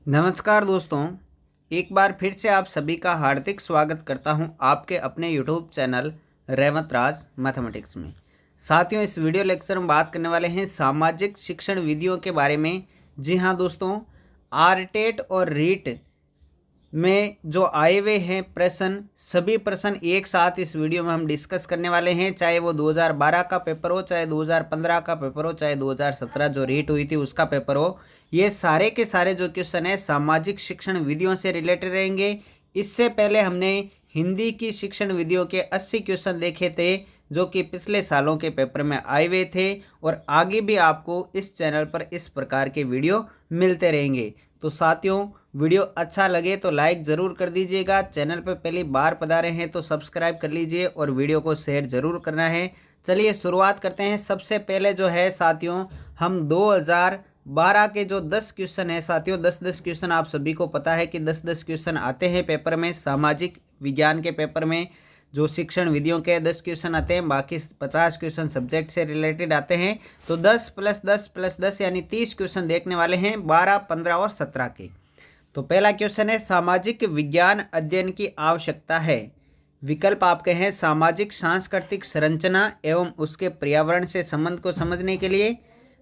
नमस्कार दोस्तों, एक बार फिर से आप सभी का हार्दिक स्वागत करता हूं आपके अपने यूट्यूब चैनल रेवंत राज मैथमेटिक्स में। साथियों, इस वीडियो लेक्चर में बात करने वाले हैं सामाजिक शिक्षण विधियों के बारे में। जी हां दोस्तों, आरटेट और रीट में जो आए हुए हैं प्रश्न, सभी प्रश्न एक साथ इस वीडियो में हम डिस्कस करने वाले हैं। चाहे वो 2012 का पेपर हो, चाहे 2015 का पेपर हो, चाहे 2017 जो रीट हुई थी उसका पेपर हो, ये सारे के सारे जो क्वेश्चन है सामाजिक शिक्षण विधियों से रिलेटेड रहेंगे। इससे पहले हमने हिंदी की शिक्षण विधियों के 80 क्वेश्चन देखे थे जो कि पिछले सालों के पेपर में आए हुए थे, और आगे भी आपको इस चैनल पर इस प्रकार के वीडियो मिलते रहेंगे। तो साथियों, वीडियो अच्छा लगे तो लाइक ज़रूर कर दीजिएगा। चैनल पर पहली बार पधारे हैं तो सब्सक्राइब कर लीजिए और वीडियो को शेयर ज़रूर करना है। चलिए शुरुआत करते हैं। सबसे पहले जो है साथियों, हम 2012 के जो 10 क्वेश्चन है साथियों, 10-10 क्वेश्चन आप सभी को पता है कि 10-10 क्वेश्चन आते हैं पेपर में। सामाजिक विज्ञान के पेपर में जो शिक्षण विधियों के 10 क्वेश्चन आते हैं, बाकी 50 क्वेश्चन सब्जेक्ट से रिलेटेड आते हैं। तो 10 + 10 + 10 यानी 30 क्वेश्चन देखने वाले हैं 12, 15 और 17 के। तो पहला क्वेश्चन है, सामाजिक विज्ञान अध्ययन की आवश्यकता है। विकल्प आपके हैं सामाजिक सांस्कृतिक संरचना एवं उसके पर्यावरण से संबंध को समझने के लिए।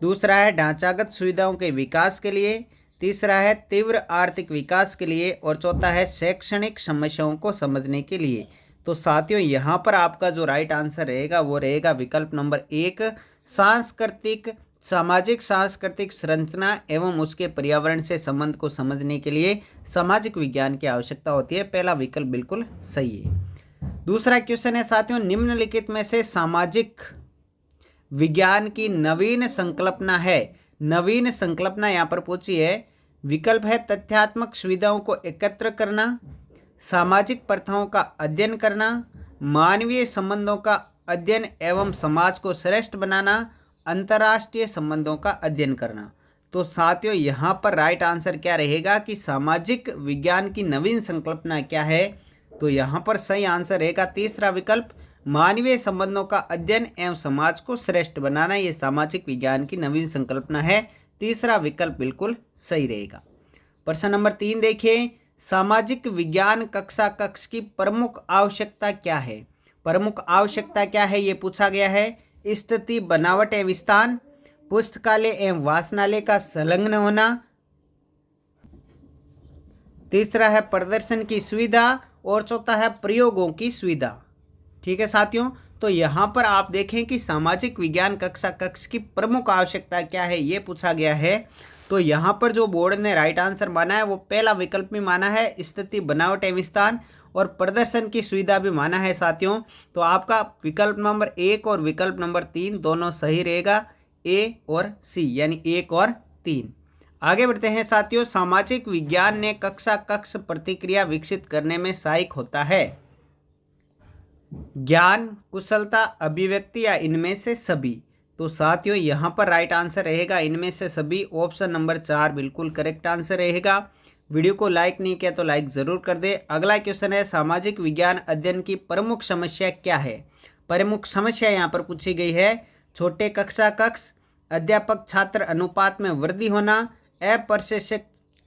दूसरा है ढांचागत सुविधाओं के विकास के लिए। तीसरा है तीव्र आर्थिक विकास के लिए। और चौथा है शैक्षणिक समस्याओं को समझने के लिए। तो साथियों, यहाँ पर आपका जो राइट आंसर रहेगा वो रहेगा विकल्प नंबर 1, सामाजिक सांस्कृतिक संरचना एवं उसके पर्यावरण से संबंध को समझने के लिए सामाजिक विज्ञान की आवश्यकता होती है। पहला विकल्प बिल्कुल सही है। दूसरा क्वेश्चन है साथियों, निम्नलिखित में से सामाजिक विज्ञान की नवीन संकल्पना है। नवीन संकल्पना यहाँ पर पूछी है। विकल्प है तथ्यात्मक सुविधाओं को एकत्र करना, सामाजिक प्रथाओं का अध्ययन करना, मानवीय संबंधों का अध्ययन एवं समाज को श्रेष्ठ बनाना, अंतर्राष्ट्रीय संबंधों का अध्ययन करना। तो साथियों, यहाँ पर राइट आंसर क्या रहेगा कि सामाजिक विज्ञान की नवीन संकल्पना क्या है। तो यहाँ पर सही आंसर रहेगा तीसरा विकल्प, मानवीय संबंधों का अध्ययन एवं समाज को श्रेष्ठ बनाना। ये सामाजिक विज्ञान की नवीन संकल्पना है। तीसरा विकल्प बिल्कुल सही रहेगा। प्रश्न नंबर 3 देखिए, सामाजिक विज्ञान कक्ष की प्रमुख आवश्यकता क्या है। प्रमुख आवश्यकता क्या है ये पूछा गया है। स्थिति, बनावट एवं स्थान, पुस्तकालय एवं वाचनालय का संलग्न होना, तीसरा है प्रदर्शन की सुविधा, और चौथा है प्रयोगों की सुविधा। ठीक है साथियों, तो यहाँ पर आप देखें कि सामाजिक विज्ञान कक्ष की प्रमुख आवश्यकता क्या है ये पूछा गया है। तो यहाँ पर जो बोर्ड ने राइट आंसर माना है वो पहला विकल्प भी माना है, स्थिति, बनावट एवं स्थान, और प्रदर्शन की सुविधा भी माना है साथियों। तो आपका विकल्प नंबर 1 और विकल्प नंबर 3 दोनों सही रहेगा, ए और सी, यानी 1 और 3। आगे बढ़ते हैं साथियों, सामाजिक विज्ञान ने कक्ष प्रतिक्रिया विकसित करने में सहायक होता है। ज्ञान, कुशलता, अभिव्यक्ति या इनमें से सभी। तो साथियों, यहाँ पर राइट आंसर रहेगा इनमें से सभी। ऑप्शन नंबर 4 बिल्कुल करेक्ट आंसर रहेगा। वीडियो को लाइक नहीं किया तो लाइक ज़रूर कर दे। अगला क्वेश्चन है, सामाजिक विज्ञान अध्ययन की प्रमुख समस्या क्या है। प्रमुख समस्या यहाँ पर पूछी गई है। छोटे कक्ष, अध्यापक छात्र अनुपात में वृद्धि होना,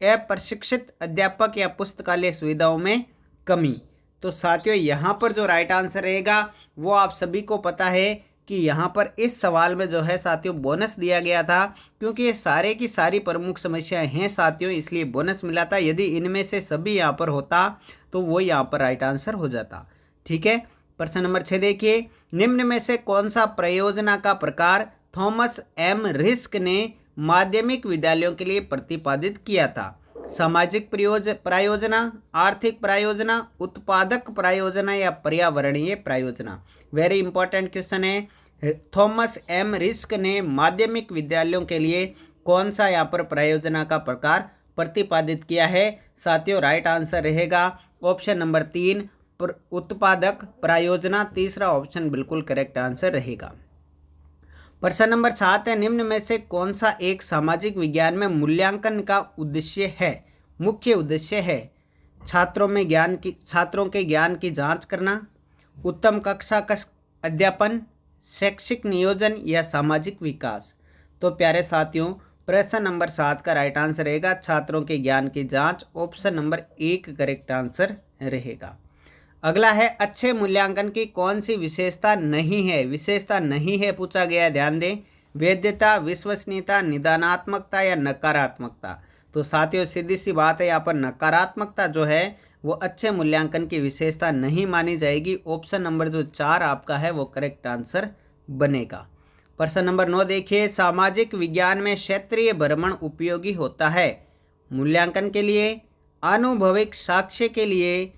अप्रशिक्षित अध्यापक या पुस्तकालय सुविधाओं में कमी। तो साथियों, यहाँ पर जो राइट आंसर रहेगा वो आप सभी को पता है कि यहाँ पर इस सवाल में जो है साथियों बोनस दिया गया था, क्योंकि ये सारे की सारी प्रमुख समस्याएं हैं साथियों, इसलिए बोनस मिला था। यदि इनमें से सभी यहाँ पर होता तो वो यहाँ पर राइट आंसर हो जाता। ठीक है, प्रश्न नंबर 6 देखिए, निम्न में से कौन सा परियोजना का प्रकार थॉमस एम रिस्क ने माध्यमिक विद्यालयों के लिए प्रतिपादित किया था। सामाजिक प्रायोजना, आर्थिक प्रायोजना, उत्पादक प्रायोजना या पर्यावरणीय प्रायोजना। वेरी इंपॉर्टेंट क्वेश्चन है। थॉमस एम रिस्क ने माध्यमिक विद्यालयों के लिए कौन सा यहाँ पर प्रायोजना का प्रकार प्रतिपादित किया है। साथियों, राइट आंसर रहेगा ऑप्शन नंबर 3, उत्पादक प्रायोजना। तीसरा ऑप्शन बिल्कुल करेक्ट आंसर रहेगा। प्रश्न नंबर 7 है, निम्न में से कौन सा एक सामाजिक विज्ञान में मूल्यांकन का उद्देश्य है। मुख्य उद्देश्य है छात्रों के ज्ञान की जांच करना, उत्तम कक्षा का अध्यापन, शैक्षिक नियोजन या सामाजिक विकास। तो प्यारे साथियों, प्रश्न नंबर 7 का राइट आंसर रहेगा छात्रों के ज्ञान की जांच, ऑप्शन नंबर 1 करेक्ट आंसर रहेगा। अगला है अच्छे मूल्यांकन की कौन सी विशेषता नहीं है, विशेषता नहीं है पूछा गया है, ध्यान दें। वैधता, विश्वसनीयता, निदानात्मकता या नकारात्मकता। तो साथियों सीधी सी बात है, यहाँ पर नकारात्मकता जो है वो अच्छे मूल्यांकन की विशेषता नहीं मानी जाएगी। ऑप्शन नंबर जो 4 आपका है वो करेक्ट आंसर बनेगा। प्रश्न नंबर 9 देखिए, सामाजिक विज्ञान में क्षेत्रीय भ्रमण उपयोगी होता है मूल्यांकन के लिए, अनुभविक साक्ष्य के लिए,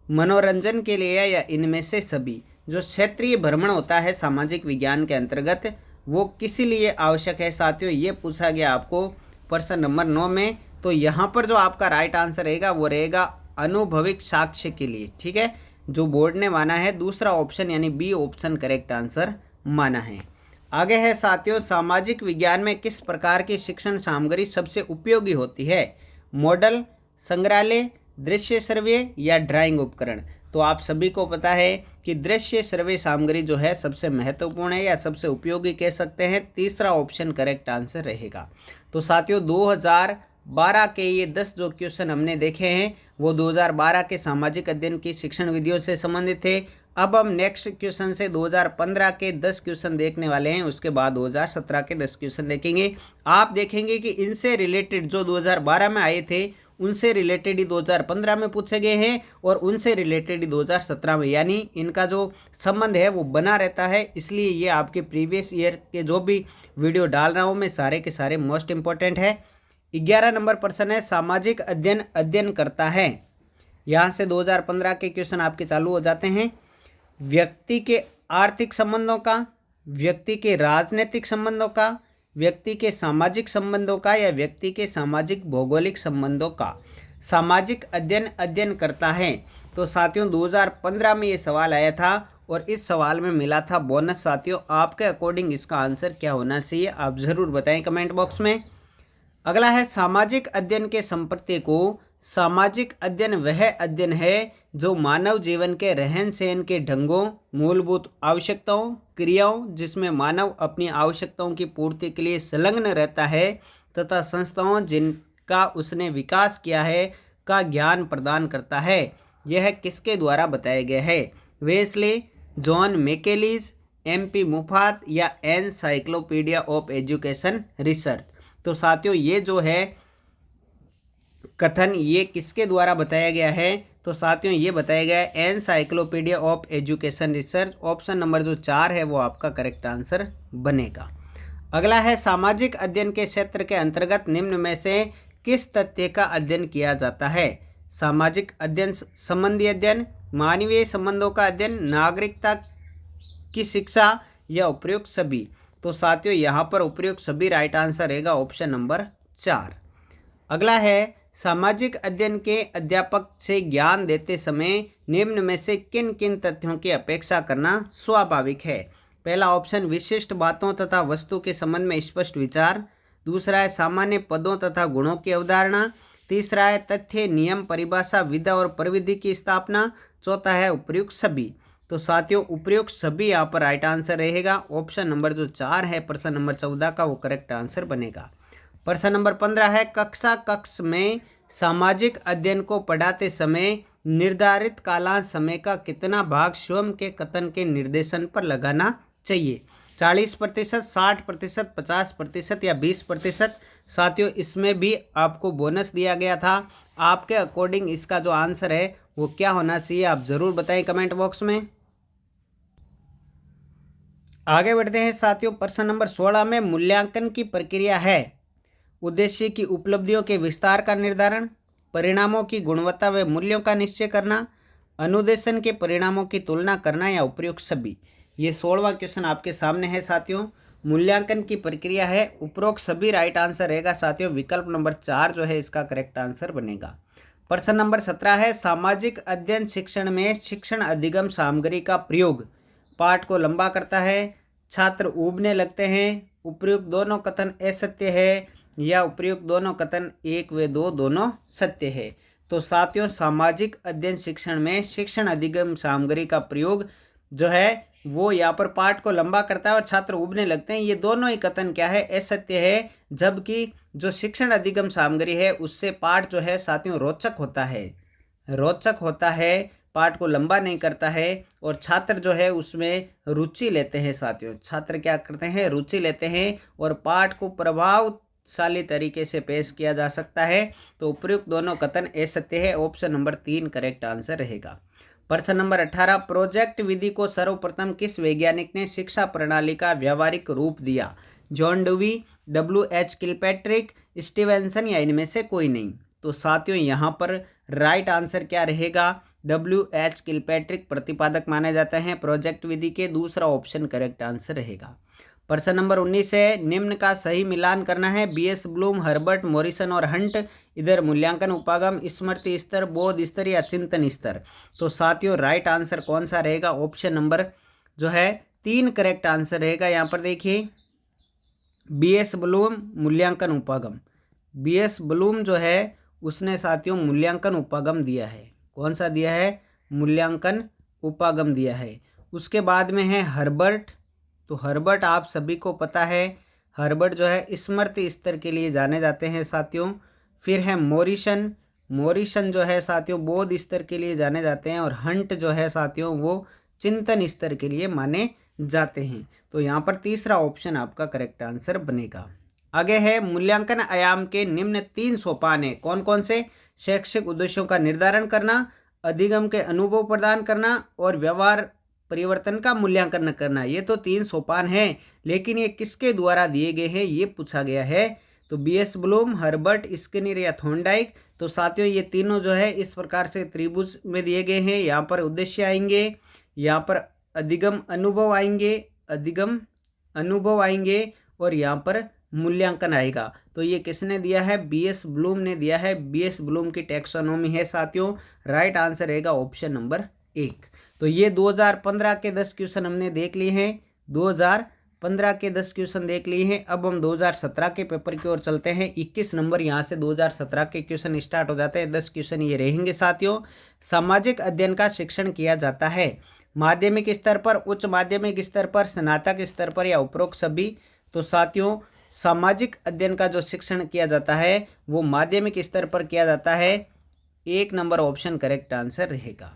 मनोरंजन के लिए या इनमें से सभी। जो क्षेत्रीय भ्रमण होता है सामाजिक विज्ञान के अंतर्गत वो किस लिए आवश्यक है साथियों, ये पूछा गया आपको प्रश्न नंबर 9 में। तो यहाँ पर जो आपका राइट आंसर रहेगा वो रहेगा अनुभविक साक्ष्य के लिए। ठीक है, जो बोर्ड ने माना है दूसरा ऑप्शन यानी बी ऑप्शन करेक्ट आंसर माना है। आगे है साथियों, सामाजिक विज्ञान में किस प्रकार की शिक्षण सामग्री सबसे उपयोगी होती है, मॉडल, संग्रहालय, दृश्य सर्वे या ड्राइंग उपकरण। तो आप सभी को पता है कि दृश्य सर्वे सामग्री जो है सबसे महत्वपूर्ण है या सबसे उपयोगी कह सकते हैं, तीसरा ऑप्शन करेक्ट आंसर रहेगा। तो साथियों 2012 के ये 10 जो क्वेश्चन हमने देखे हैं वो 2012 के सामाजिक अध्ययन की शिक्षण विधियों से संबंधित थे। अब हम नेक्स्ट क्वेश्चन से 2015 के 10 क्वेश्चन देखने वाले हैं, उसके बाद 2017 के 10 क्वेश्चन देखेंगे। आप देखेंगे कि इनसे रिलेटेड जो 2012 में आए थे उनसे रिलेटेड ही 2015 में पूछे गए हैं और उनसे रिलेटेड ही 2017 में, यानी इनका जो संबंध है वो बना रहता है। इसलिए ये आपके प्रीवियस ईयर के जो भी वीडियो डाल रहा हूँ मैं सारे के सारे मोस्ट इंपॉर्टेंट है। 11 नंबर प्रश्न है, सामाजिक अध्ययन अध्ययन करता है। यहाँ से 2015 के क्वेश्चन आपके चालू हो जाते हैं। व्यक्ति के आर्थिक संबंधों का, व्यक्ति के राजनीतिक संबंधों का, व्यक्ति के सामाजिक संबंधों का या व्यक्ति के सामाजिक भौगोलिक संबंधों का सामाजिक अध्ययन अध्ययन करता है। तो साथियों 2015 में ये सवाल आया था और इस सवाल में मिला था बोनस। साथियों आपके अकॉर्डिंग इसका आंसर क्या होना चाहिए आप ज़रूर बताएं कमेंट बॉक्स में। अगला है, सामाजिक अध्ययन के संप्रत्यय को, सामाजिक अध्ययन वह अध्ययन है जो मानव जीवन के रहन सहन के ढंगों, मूलभूत आवश्यकताओं, क्रियाओं जिसमें मानव अपनी आवश्यकताओं की पूर्ति के लिए संलग्न रहता है तथा संस्थाओं जिनका उसने विकास किया है का ज्ञान प्रदान करता है। यह किसके द्वारा बताया गया है, वेस्ले, जॉन मैकेलीज, MP मुफात या एनसाइक्लोपीडिया ऑफ एजुकेशन रिसर्च। तो साथियों ये जो है कथन ये किसके द्वारा बताया गया है, तो साथियों ये बताया गया है encyclopedia of education research. Option number जो 4 है वो आपका करेक्ट आंसर बनेगा। अगला है, सामाजिक अध्ययन के क्षेत्र के अंतर्गत निम्न में से किस तथ्य का अध्ययन किया जाता है, सामाजिक अध्ययन संबंधी अध्ययन, मानवीय संबंधों का अध्ययन, नागरिकता की शिक्षा या उपयुक्त सभी। तो साथियों यहाँ पर उपयुक्त सभी राइट आंसर रहेगा ऑप्शन नंबर 4। अगला है, सामाजिक अध्ययन के अध्यापक से ज्ञान देते समय निम्न में से किन किन तथ्यों की अपेक्षा करना स्वाभाविक है। पहला ऑप्शन, विशिष्ट बातों तथा वस्तु के संबंध में स्पष्ट विचार। दूसरा है सामान्य पदों तथा गुणों की अवधारणा। तीसरा है तथ्य, नियम, परिभाषा, विधा और प्रविधि की स्थापना। चौथा है उपयुक्त सभी। तो साथियों उपयुक्त सभी यहाँ पर राइट आंसर रहेगा। ऑप्शन नंबर जो 4 है प्रश्न नंबर 14 का वो करेक्ट आंसर बनेगा। प्रश्न नंबर 15 है, कक्ष में सामाजिक अध्ययन को पढ़ाते समय निर्धारित कालांश समय का कितना भाग स्वयं के कथन के निर्देशन पर लगाना चाहिए, 40%, 60%, 50% या 20%। साथियों इसमें भी आपको बोनस दिया गया था। आपके अकॉर्डिंग इसका जो आंसर है वो क्या होना चाहिए आप ज़रूर बताएं कमेंट बॉक्स में। आगे बढ़ते हैं साथियों, प्रश्न नंबर 16 में मूल्यांकन की प्रक्रिया है, उद्देश्य की उपलब्धियों के विस्तार का निर्धारण, परिणामों की गुणवत्ता व मूल्यों का निश्चय करना, अनुदेशन के परिणामों की तुलना करना या उपयुक्त सभी। ये 16वां क्वेश्चन आपके सामने है साथियों। मूल्यांकन की प्रक्रिया है, उपरोक्त सभी राइट आंसर रहेगा साथियों। विकल्प नंबर 4 जो है इसका करेक्ट आंसर बनेगा। प्रश्न नंबर 17 है, सामाजिक अध्ययन शिक्षण में शिक्षण अधिगम सामग्री का प्रयोग पाठ को लंबा करता है, छात्र ऊबने लगते हैं, उपयुक्त दोनों कथन असत्य है या उपयुक्त दोनों कथन 1 व 2 दोनों सत्य है। तो साथियों सामाजिक अध्ययन शिक्षण में शिक्षण अधिगम सामग्री का प्रयोग जो है वो यहाँ पर पाठ को लंबा करता है और छात्र उबने लगते हैं, ये दोनों ही कथन क्या है, असत्य है। जबकि जो शिक्षण अधिगम सामग्री है उससे पाठ जो है साथियों रोचक होता है, रोचक होता है, पाठ को लंबा नहीं करता है और छात्र जो है उसमें रुचि लेते हैं साथियों। छात्र क्या करते हैं, रुचि लेते हैं और पाठ को प्रभावशाली तरीके से पेश किया जा सकता है। तो उपयुक्त दोनों कथन असत्य है। ऑप्शन नंबर 3 करेक्ट आंसर रहेगा। प्रश्न नंबर 18, प्रोजेक्ट विधि को सर्वप्रथम किस वैज्ञानिक ने शिक्षा प्रणाली का व्यावहारिक रूप दिया? John डुवी, W.H. किलपैट्रिक, स्टीवेंसन या इनमें से कोई नहीं। तो साथियों यहाँ पर राइट आंसर क्या रहेगा? W.H. किलपैट्रिक प्रतिपादक माने जाते हैं प्रोजेक्ट विधि के। दूसरा ऑप्शन करेक्ट आंसर रहेगा। प्रश्न नंबर 19 है, निम्न का सही मिलान करना है। BS ब्लूम, हर्बर्ट, मॉरिसन और हंट। इधर मूल्यांकन उपागम, स्मृति स्तर, बोध स्तर या चिंतन स्तर। तो साथियों राइट आंसर कौन सा रहेगा? ऑप्शन नंबर जो है 3 करेक्ट आंसर रहेगा। यहाँ पर देखिए BS ब्लूम मूल्यांकन उपागम, BS ब्लूम जो है उसने साथियों मूल्यांकन उपागम दिया है। कौन सा दिया है? मूल्यांकन उपागम दिया है। उसके बाद में है हर्बर्ट। तो हर्बर्ट आप सभी को पता है, हर्बर्ट जो है स्मृति स्तर के लिए जाने जाते हैं साथियों। फिर है मॉरिसन, मॉरिसन जो है साथियों बोध स्तर के लिए जाने जाते हैं और हंट जो है साथियों वो चिंतन स्तर के लिए माने जाते हैं। तो यहाँ पर तीसरा ऑप्शन आपका करेक्ट आंसर बनेगा। आगे है मूल्यांकन आयाम के निम्न 3 सोपान है। कौन कौन से? शैक्षिक उद्देश्यों का निर्धारण करना, अधिगम के अनुभव प्रदान करना और व्यवहार परिवर्तन का मूल्यांकन करना। ये तो 3 सोपान हैं, लेकिन ये किसके द्वारा दिए गए हैं ये पूछा गया है। तो BS ब्लूम, हर्बर्ट, स्किनर या थॉर्नडाइक। तो साथियों ये तीनों जो है इस प्रकार से त्रिभुज में दिए गए हैं। यहाँ पर उद्देश्य आएंगे, यहाँ पर अधिगम अनुभव आएंगे, अधिगम अनुभव आएंगे और यहाँ पर मूल्यांकन आएगा। तो ये किसने दिया है? BS ब्लूम ने दिया है। BS ब्लूम की टैक्सोनॉमी है साथियों। राइट आंसर रहेगा ऑप्शन नंबर 1। तो ये 2015 के 10 क्वेश्चन हमने देख लिए हैं, 2015 के 10 क्वेश्चन देख लिए हैं। अब हम 2017 के पेपर की ओर चलते हैं। 21 नंबर यहाँ से 2017 के क्वेश्चन स्टार्ट हो जाते हैं। 10 क्वेश्चन ये रहेंगे साथियों। सामाजिक अध्ययन का शिक्षण किया जाता है माध्यमिक स्तर पर, उच्च माध्यमिक स्तर पर, स्नातक स्तर पर या उपरोक्त सभी। तो साथियों सामाजिक अध्ययन का जो शिक्षण किया जाता है वो माध्यमिक स्तर पर किया जाता है। 1 नंबर ऑप्शन करेक्ट आंसर रहेगा।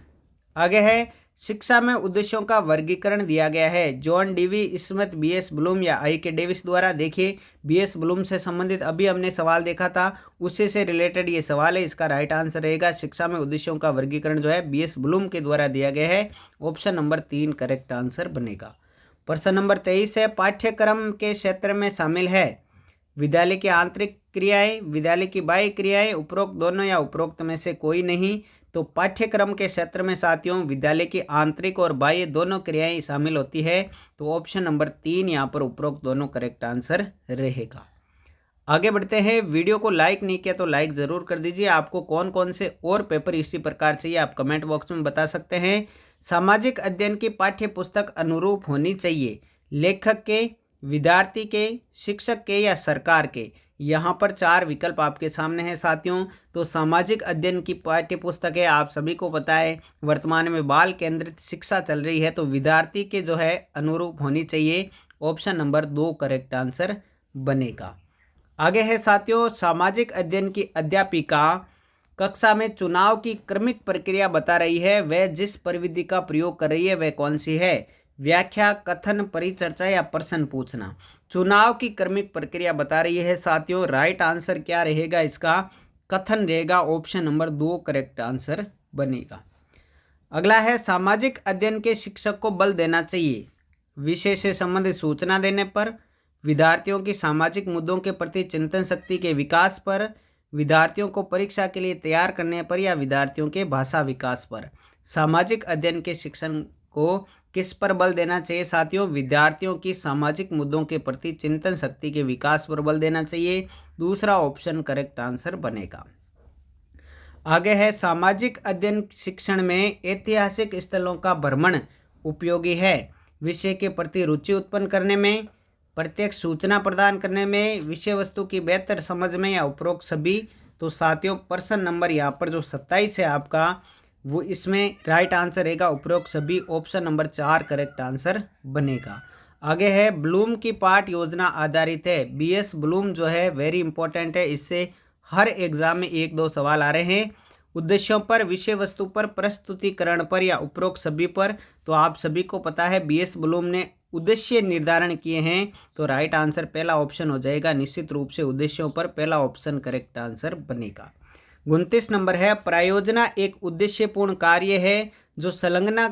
आगे है शिक्षा में उद्देश्यों का वर्गीकरण दिया गया है। John Dewey, Smith, BS Bloom या IK डेविस द्वारा। देखिए BS ब्लूम से संबंधित अभी हमने सवाल देखा था, उसी से रिलेटेड ये सवाल है। इसका राइट आंसर रहेगा शिक्षा में उद्देश्यों का वर्गीकरण जो है BS ब्लूम के द्वारा दिया गया है। ऑप्शन नंबर 3 करेक्ट आंसर बनेगा। प्रश्न नंबर 23 है, पाठ्यक्रम के क्षेत्र में शामिल है विद्यालय की आंतरिक क्रियाएं, विद्यालय की बाह्य क्रियाएं, उपरोक्त दोनों या उपरोक्त में से कोई नहीं। तो पाठ्यक्रम के क्षेत्र में साथियों विद्यालय की आंतरिक और बाह्य दोनों क्रियाएं शामिल होती है। तो ऑप्शन नंबर 3 यहाँ पर उपरोक्त दोनों करेक्ट आंसर रहेगा। आगे बढ़ते हैं। वीडियो को लाइक नहीं किया तो लाइक ज़रूर कर दीजिए। आपको कौन कौन से और पेपर इसी प्रकार चाहिए आप कमेंट बॉक्स में बता सकते हैं। सामाजिक अध्ययन की पाठ्य पुस्तक अनुरूप होनी चाहिए लेखक के, विद्यार्थी के, शिक्षक के या सरकार के। यहाँ पर 4 विकल्प आपके सामने हैं साथियों। तो सामाजिक अध्ययन की पाठ्य पुस्तक है, आप सभी को पता है वर्तमान में बाल केंद्रित शिक्षा चल रही है, तो विद्यार्थी के जो है अनुरूप होनी चाहिए। ऑप्शन नंबर 2 करेक्ट आंसर बनेगा। आगे है साथियों, सामाजिक अध्ययन की अध्यापिका कक्षा में चुनाव की क्रमिक प्रक्रिया बता रही है, वह जिस प्रविधि का प्रयोग कर रही है वह कौन सी है? व्याख्या, कथन, परिचर्चा या प्रश्न पूछना। चुनाव की क्रमिक प्रक्रिया बता रही है साथियों। राइट आंसर क्या रहेगा इसका? कथन रहेगा। ऑप्शन नंबर 2 करेक्ट आंसर बनेगा। अगला है, सामाजिक अध्ययन के शिक्षक को बल देना चाहिए विषय से संबंधित सूचना देने पर, विद्यार्थियों की सामाजिक मुद्दों के प्रति चिंतन शक्ति के विकास पर, विद्यार्थियों को परीक्षा के लिए तैयार करने पर या विद्यार्थियों के भाषा विकास पर। सामाजिक अध्ययन के शिक्षण को किस पर बल देना चाहिए साथियों? विद्यार्थियों की सामाजिक मुद्दों के प्रति चिंतन शक्ति के विकास पर बल देना चाहिए। दूसरा ऑप्शन करेक्ट आंसर बनेगा। आगे है, सामाजिक अध्ययन शिक्षण में ऐतिहासिक स्थलों का भ्रमण उपयोगी है विषय के प्रति रुचि उत्पन्न करने में, प्रत्यक्ष सूचना प्रदान करने में, विषय वस्तु की बेहतर समझ में या उपरोक्त सभी। तो साथियों प्रश्न नंबर यहाँ पर जो 27 है आपका, वो इसमें राइट आंसर रहेगा उपरोक्त सभी, ऑप्शन नंबर 4 करेक्ट आंसर बनेगा। आगे है ब्लूम की पाठ योजना आधारित है। BS ब्लूम जो है वेरी इंपॉर्टेंट है, इससे हर एग्जाम में 1-2 सवाल आ रहे हैं। उद्देश्यों पर, विषय वस्तु पर, प्रस्तुतिकरण पर या उपरोक्त सभी पर। तो आप सभी को पता है BS ब्लूम ने उद्देश्य निर्धारण किए हैं, तो राइट आंसर पहला ऑप्शन हो जाएगा। निश्चित रूप से उद्देश्यों पर पहला ऑप्शन करेक्ट आंसर बनेगा। 29 नंबर है परियोजना एक उद्देश्यपूर्ण कार्य है जो संलग्नता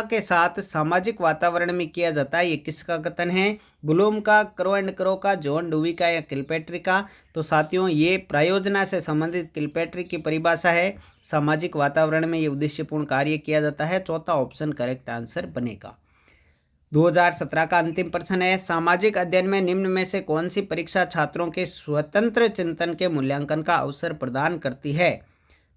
के साथ सामाजिक वातावरण में किया जाता है। ये किसका कथन है? ब्लूम का, क्रो एंड क्रो का, जॉन डुवी का या किलपेट्री का? तो साथियों ये परियोजना से संबंधित किलपेट्री की परिभाषा है। सामाजिक वातावरण में ये उद्देश्यपूर्ण कार्य किया जाता है। चौथा ऑप्शन करेक्ट आंसर बनेगा। 2017 का अंतिम प्रश्न है सामाजिक अध्ययन में निम्न में से कौन सी परीक्षा छात्रों के स्वतंत्र चिंतन के मूल्यांकन का अवसर प्रदान करती है?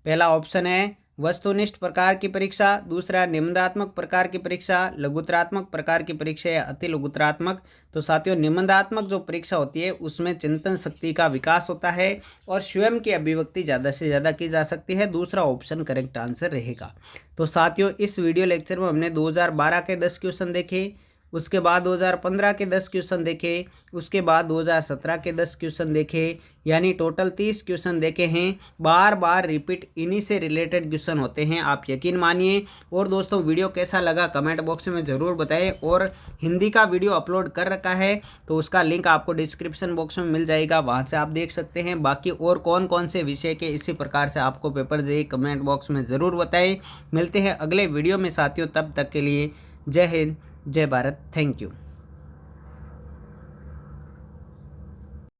पहला ऑप्शन है वस्तुनिष्ठ प्रकार की परीक्षा, दूसरा निबंधात्मक प्रकार की परीक्षा, लघुतरात्मक प्रकार की परीक्षा या अति लघुतरात्मक। तो साथियों निबंधात्मक जो परीक्षा होती है उसमें चिंतन शक्ति का विकास होता है और स्वयं की अभिव्यक्ति ज़्यादा से ज़्यादा की जा सकती है। दूसरा ऑप्शन करेक्ट आंसर रहेगा। तो साथियों इस वीडियो लेक्चर में हमने 2012 के 10 क्वेश्चन देखे, उसके बाद 2015 के 10 क्वेश्चन देखे, उसके बाद 2017 के 10 क्वेश्चन देखे, यानी टोटल 30 क्वेश्चन देखे हैं। बार बार रिपीट इन्हीं से रिलेटेड क्वेश्चन होते हैं, आप यकीन मानिए। और दोस्तों वीडियो कैसा लगा कमेंट बॉक्स में ज़रूर बताएं। और हिंदी का वीडियो अपलोड कर रखा है तो उसका लिंक आपको डिस्क्रिप्शन बॉक्स में मिल जाएगा, वहाँ से आप देख सकते हैं। बाकी और कौन कौन से विषय के इसी प्रकार से आपको पेपर चाहिए कमेंट बॉक्स में ज़रूर बताएं। मिलते हैं अगले वीडियो में साथियों, तब तक के लिए जय हिंद, जय भारत, थैंक यू।